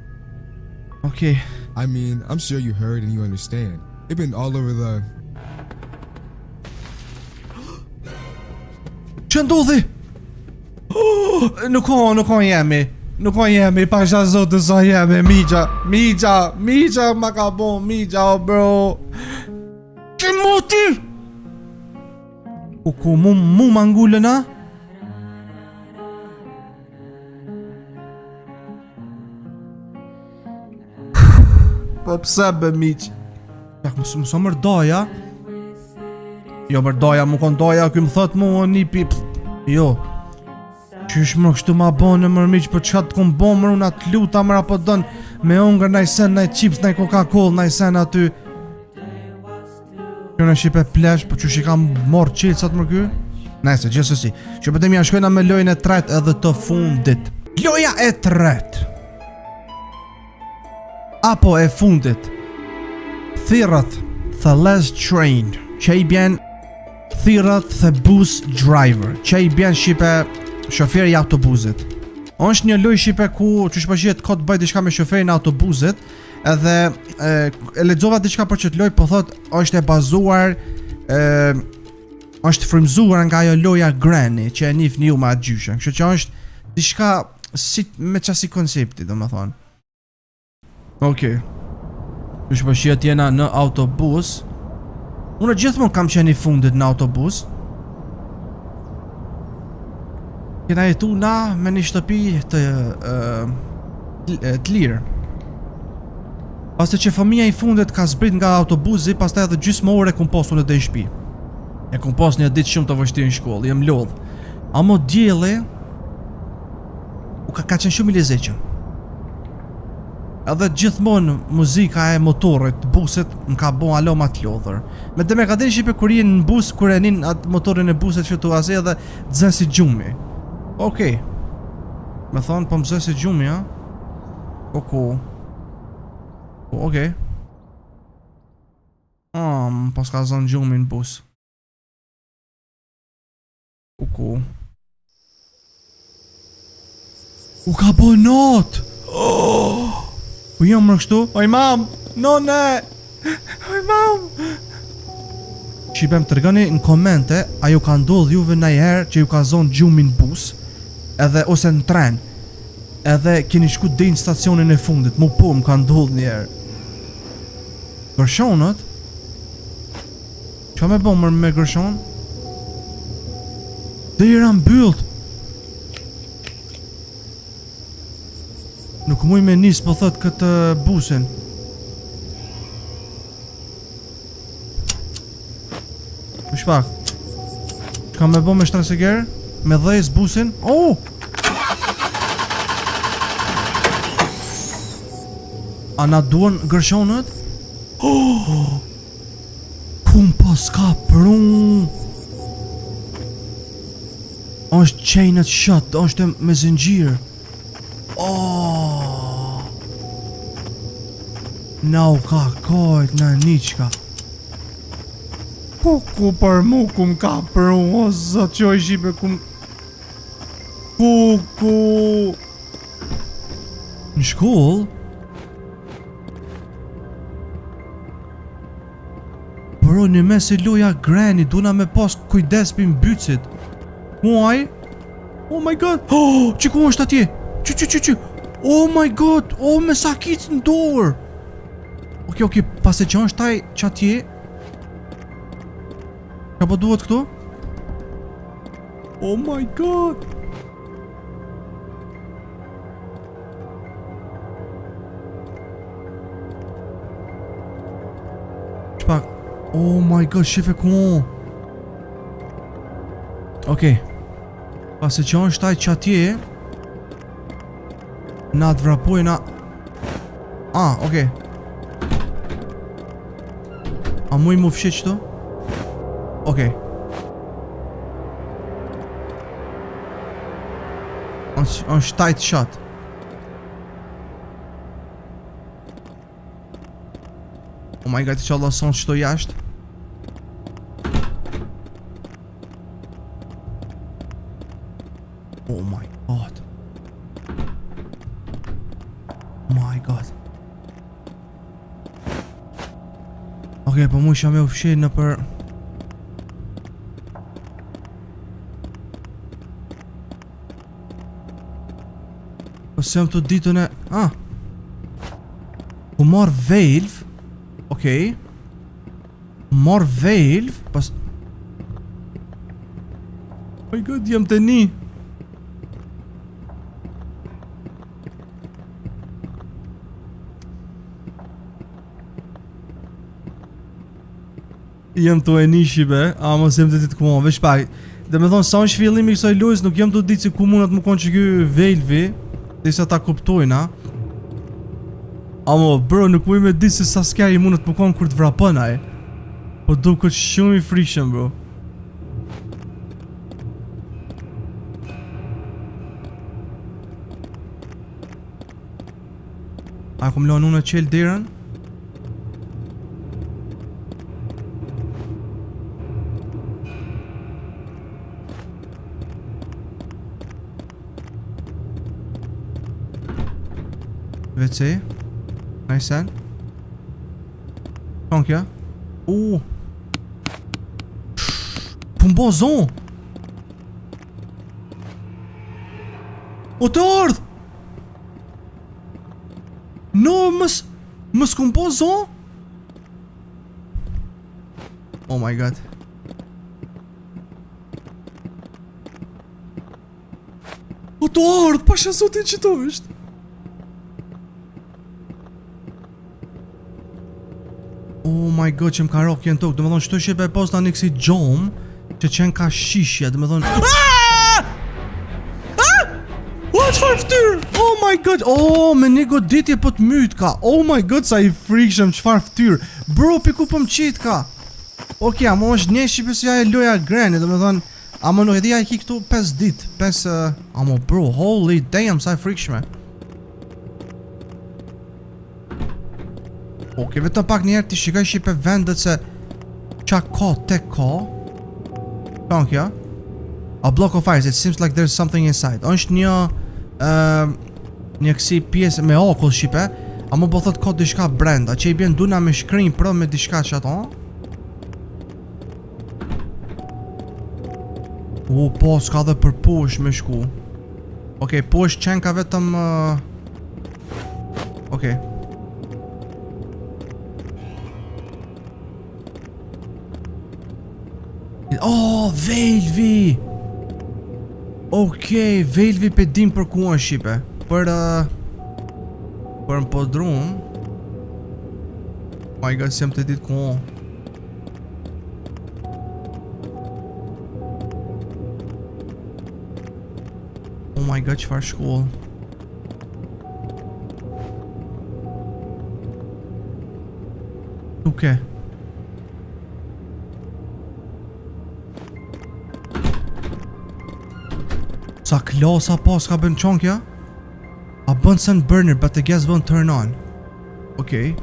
Okay. I mean, I'm sure you heard and you understand. They've been all over the... Që ndodhi? Nuk ka jemi, pasha zotë sa jemi, Migja, ma ka bon, Migja, bro. Që muti? Mu mangullën, a? Po pse be Mig? Jak më mërdaja? Jo për doja mu kon doja, ky më thot mu o nipi. Jo. Qysh më kështu ma bonë mër miq, për çka të kom bo mër unë atë luta mër apo dën me ongër naj sen, naj chips, naj Coca-Cola, naj sen aty. Kjo në shipe plesh, për qysh i kam morë qilë sot mër ky? Nëse, gjithsesi, që pëtëm ja shkojna me lojën e tretë edhe të fundit. Loja e tretë apo e fundit, thirrët The Last Train, që i bjen thirrët The Bus Driver, që i bjen shipe shoferi i autobusit. Është një lojë shipe ku çish po shihet kot bëj diçka me shoferin e autobusit, edhe e lexova diçka për çet lojë, po thot është e bazuar është frymzuar nga ajo loja Granny që e njihni ju me atë gjyshe. Kështu që është diçka si me çasi koncepti, domethënë. Okej. Ju po shihet jena në autobus. Unë gjithmonë kam qenë i fundit në autobus. Kena jetu na me një shtëpi të lirë. Pasi që fëmija i fundit ka zbrit nga autobusi, pastaj edhe gjysmë ore kum posu në dhe i shpi. E kum pas një ditë shumë të vështirë në shkollë, jem lodh. Amo djeli ka qenë shumë i lezetshëm. Edhe gjithmonë muzika e motorit, busit, më ka bo alo ma t'lodhër. Me dhe me ka dhe shipe kur jenë në bus, kur e nin atë motorin e busit që të azi edhe dzën si gjumi. Okej. Me thonë, po më dzën si gjumi, ha? Koko. Okej. Pas ka zonë gjumi në bus. Koko. U ka bo not! Po jam më kështu? Oj mam! No ne! Oj mam! Shqipem të rëgani në komente, a ju ka ndodh juve najherë që ju ka zonë gjumi në bus, edhe ose në tren, edhe keni shku dhe në stacionin e fundit, mu po më ka ndodh njerë. Gërshonët? Qa me bo mërë me gërshon? Dhe i rambyllët! Nuk muj me nis po thot këtë busin. Më shpak. Çka me bo me shtraseger? Me dhejës busin? Oh! A na duan gërshonët? Oh! Kum pas ka prun? Është chainët shot, është me zinxhir. Oh! Na u ka kojt në niqka. Kuku për mu kum ka pru, o zot që i shqipe kum... Kuku! Në shkoll? Bro, një mes i loja Granny, duna me pas kujdes për mbycit. Muaj? Oh my god! Oh, që ku është atje? Që. Oh my god, oh me sakic në dorë. Okej, pas e që është taj që atje. Ka po duhet këtu? Oh my god. Shpak. Oh my god, shife ku. Okej. Pas e që është taj që atje. Na të vrapojna... okej. A mu i mu fshit qëto? Okej. është tight shot. Oh my god, që Allah son qëto jashtë. Oh my god. My god. Okej, po mu isha me u fshirë në për... Po se jam të ditën e... Po marrë valve. Okej. Marrë valve. Pas... Oh my god, jam të një. Jem të e nishi be, a mos jem të ditë ku mon, veç pak. Dhe me thonë, sa është fillimi i kësaj lojës, nuk jem të ditë si ku mundet më konë që ky Velvi, dhe sa ta kuptojna. Amo, bro, nuk mu i me ditë se sa skeri mundet më konë kur të vrapën aj. Po duket shumë i frikshëm, bro. A kom lanë unë e qelë derën? WC. Najsen. Tankja. Po mbo zon. O të ardh! No, mës ku mbo zon? Oh my god. O të ardh, pasha zotin që to është. Oh my god, që m'ka rok jenë tokë. Dhe me thonë, qëto shqipe e posta një kësi gjom që qenë ka shishja. Dhe me thonë o, qëfar ftyrë? Oh my god. Oh, me një goditje po të myt ka. Oh my god, sa i frikshëm, qëfar ftyrë. Bro, piku po m'qit ka. Ok, amo është një shqipe si ja e loja greni. Dhe me thonë, amo nuk edhja e ki këtu 5 dit. 5, amo bro, holy damn, sa i frikshme. Ok, vetëm pak njerë ti shikaj shqipe vendet se qa ka te ka. Tankja. A block of ice, it seems like there's something inside. Është një kësi pjesë me akull shqipe. A më po thot ka dishka brenda. Që i bjen duna me shkrim pro me dishka që ato. Po, s'ka dhe për posh me shku. Ok, posh qenë ka vetëm ok. Oh, Velvi! Okej, Velvi pe dim për ku është shqipe. Për në podrum. My god, sem të ditë ku on. Oh my god, qëfar shkoll. Okej. Sa klasa pas ka bën çonkja? A bën sun burner, but the gas won't turn on. Okej.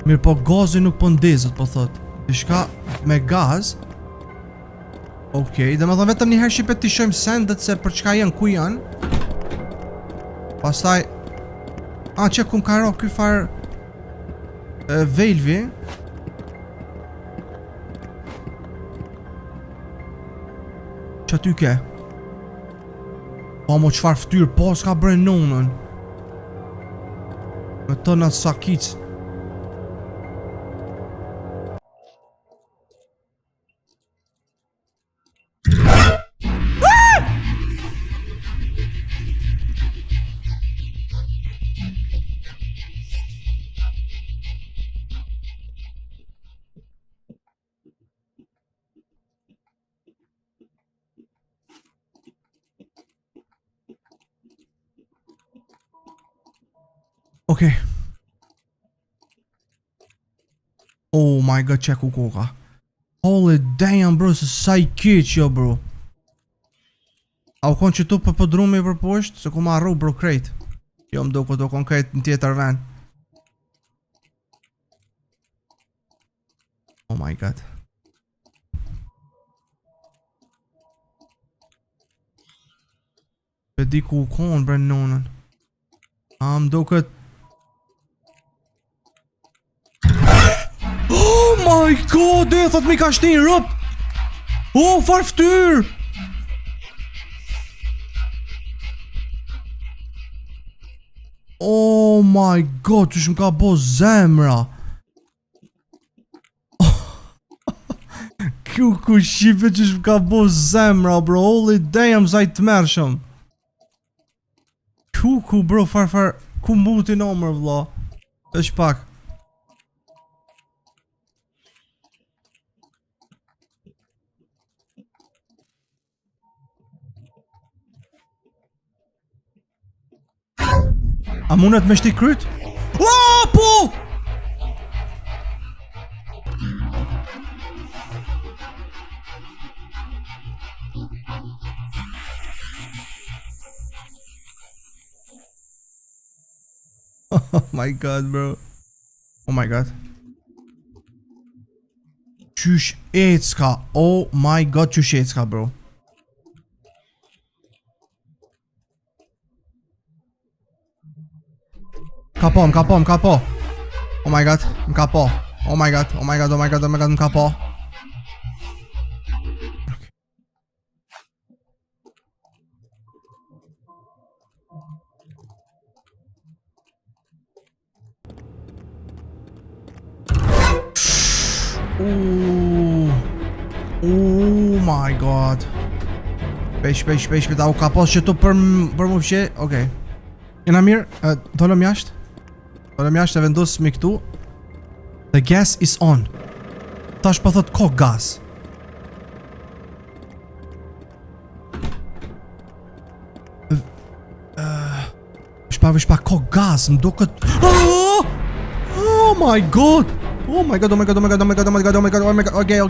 Mirë po gazi nuk po ndezet, po thot. Dishka me gaz. Okej, dhe me thonë vetëm një herë shqipet t'i shojmë sendet se për çka janë, ku janë. Pastaj që kum ka ro ky far Velvi. Qa ty ke? Po mo qfar ftyrë pas ka bre nonën. Me të në sakic. Okay. Oh my god, check u koka. Holy damn bro, se sa i keq jo bro. A u konë që tu për pëdrumi për poshtë, se ku ma arru bro krejt. Jo më do konë krejt në tjetër ven. Oh my god. Pe di ku u konë bre nonën. A më do këtë. Oh my god, e thot mi ka shtin rëp. Oh, far ftyr. Oh my god, që shmë ka bo zemra. Kju ku shqipe që shmë ka bo zemra bro. Holy damn, zaj të mërshëm. Ku bro, far ku muti në omër vla. Të shpak. A mundet me shti kryt? Oh, po! Oh my god, bro. Oh my god. Qysh ecka. Oh my god, qysh ecka, bro. Ka po. Oh my god, m'ka po. Oh my god, m'ka po. Oh my god. Shpesh, ta u ka pos që tu për mu fshe. Okej. Jena mirë, dolëm jashtë. E vendosmi këtu. The gas is on. Tash po thot ko gas. Shpa ko gas, më duket. Oh my god. Okay.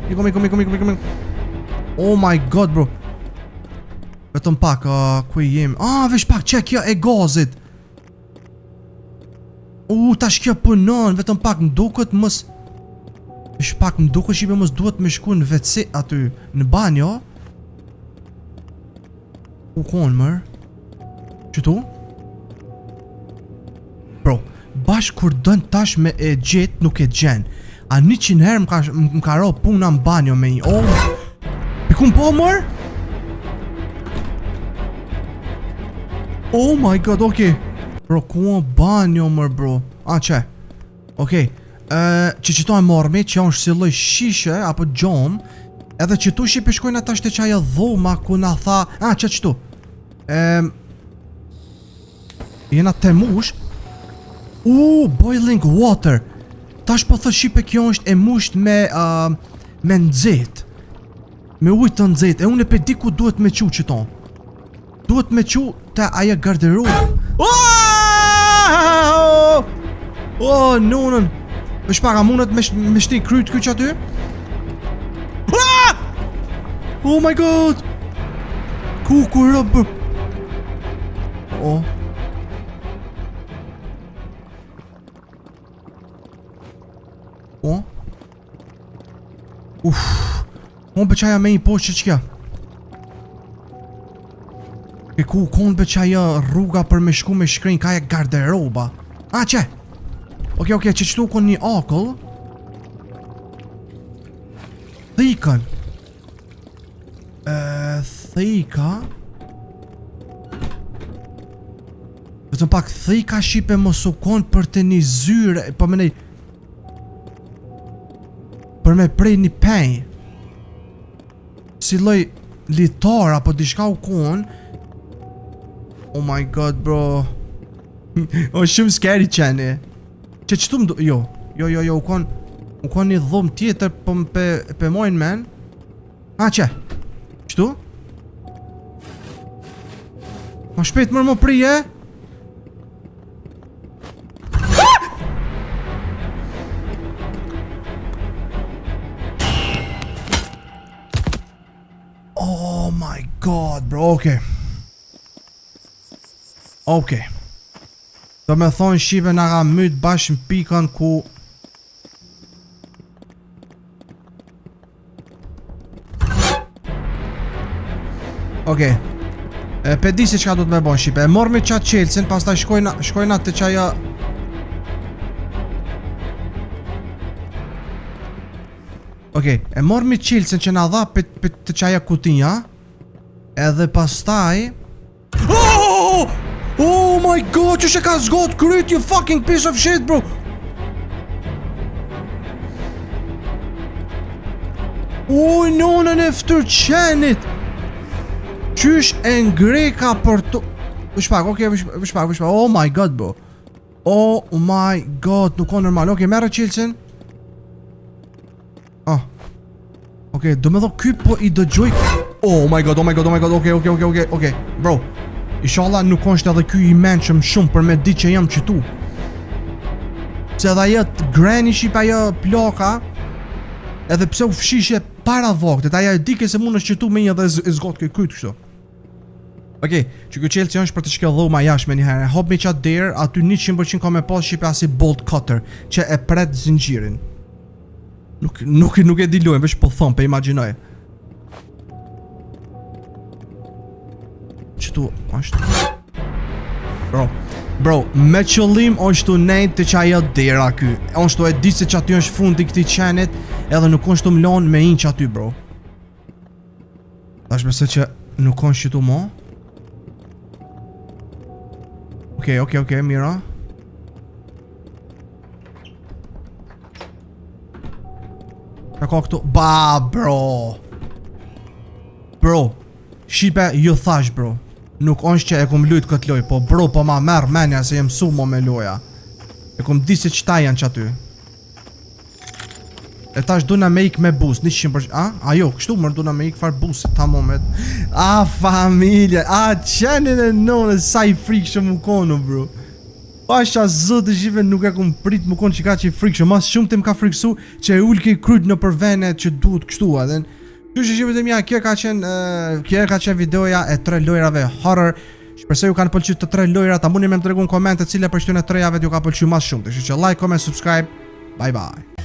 Ikom. Oh my god, bro. Vetëm pak, ku jemi? Vesh pak, që kjo e gazit. Tash kjo punon, vetëm pak më duket mos. Vesh pak më duket shipe mos duhet me shku në WC aty, në banjo. Ku kon mër? Qëtu? Bro, bashk kur dën tash me e gjet nuk e gjen. A 100 herë më ka ro puna në banjo me një. Pikun po mër? Oh my god, okay. Bro, ku o banjo mër, bro? Që? Okay. Që qëto e mormi, që janë shësilloj shishe, apo gjom. Edhe qëtu shipe shkojnë ata shte qaja dhoma, ku na tha. Që qëtu? Jena të mush. Boiling water. Tash po thë shipe kjo është e musht me nxet. Me ujtë të nxet. E unë e pe di ku duhet me qu qëton. Duhet me qu të aja garderob. Nonën. Vesh para mundet me shti kryt kyq aty. Oh my god. Ku rëbë. Unë beqaja me një poshtë që kja. E ku konë beqaja rruga për me shku me shkrin kaja garderoba. Që? Okej, që qëtu konë një akull. Thikën. Thika. Vetëm pak thika shipe mos u konë për të një zyre. Për me nej. Për me prej një penj. Si loj litar apo dishka u kon. Oh my god, bro. Shumë scary qeni. Që qëtu më du... Jo, u kon një dhom tjetër për pe mojnë men. Që? Qëtu? Ma shpet mërë më prije. Oh my god, bro, okay. Do me thonë shive nga ga myt bashkë në pikën ku... Okej. Pe di si qka du të me bon shipe. E mormi qatë qelsin, pas ta shkojna të qaja... Okej, e mormi qelsin që na dha për të qaja kutinja. Edhe pas taj... Oh my god, që ka zgot kryt, you fucking piece of shit, bro. Nonën e ftër qenit. Qysh e ngreka për të... Vish pak. Oh my god, bro. Oh my god, nuk o normal. Okej, merë qilësin. Okej, do me dho ky po i dëgjoj. Oh my god, okej, bro. Inshallah nuk është edhe ky i mençëm shumë për me ditë që jam qëtu. Se edhe ajo granny ship ajo ploka, edhe pse u fshishje para vogtet, ajo e dike se mund është qëtu me një dhe e zgot këtë kryt kështu. Okej, që kjo qelë që është për të shkellu ma jashme një herë. Hop me qatë derë, aty 100% ka me pas shqipe asi bolt cutter, që e pret zinxhirin. Nuk e di lojnë, veç po thonë, pe imaginoj. Qëtu, është... Bro, me qëllim është të nejtë të që ajo dera ky. është të e di se që aty është fundi këti qenit, edhe nuk është të mlonë me inq aty, bro. Tash bese që nuk është qëtu mo. Okej, mira. Ka këtu... Ba, bro! Bro, shipe ju thash, bro. Nuk është që e kom lujt këtë loj, po bro, po ma merë menja se jem su mo me loja. E kom di se qëta janë që aty. E tash duna me ik me bus, 100%. Ajo, kështu mërë duna me ik far bus, ta moment. Familje, qenin e none, sa i frikë që mu konu, bro. Pasha zotë shive nuk e kom prit mu konë që ka që i frikë, mas shumë të më ka frikësu që e ullë ke kryt në përvenet që duhet kështu, adhen. Që shive të mja, kjerë ka qenë videoja e 3 lojrave horror. Shpresoj ju kanë pëlqyer të 3 lojra, ta mundni me më tregu në komente cila për shtynë e 3 jave ju ka pëlqyer më shumë. Kështu që like, comment, subscribe. Bye bye.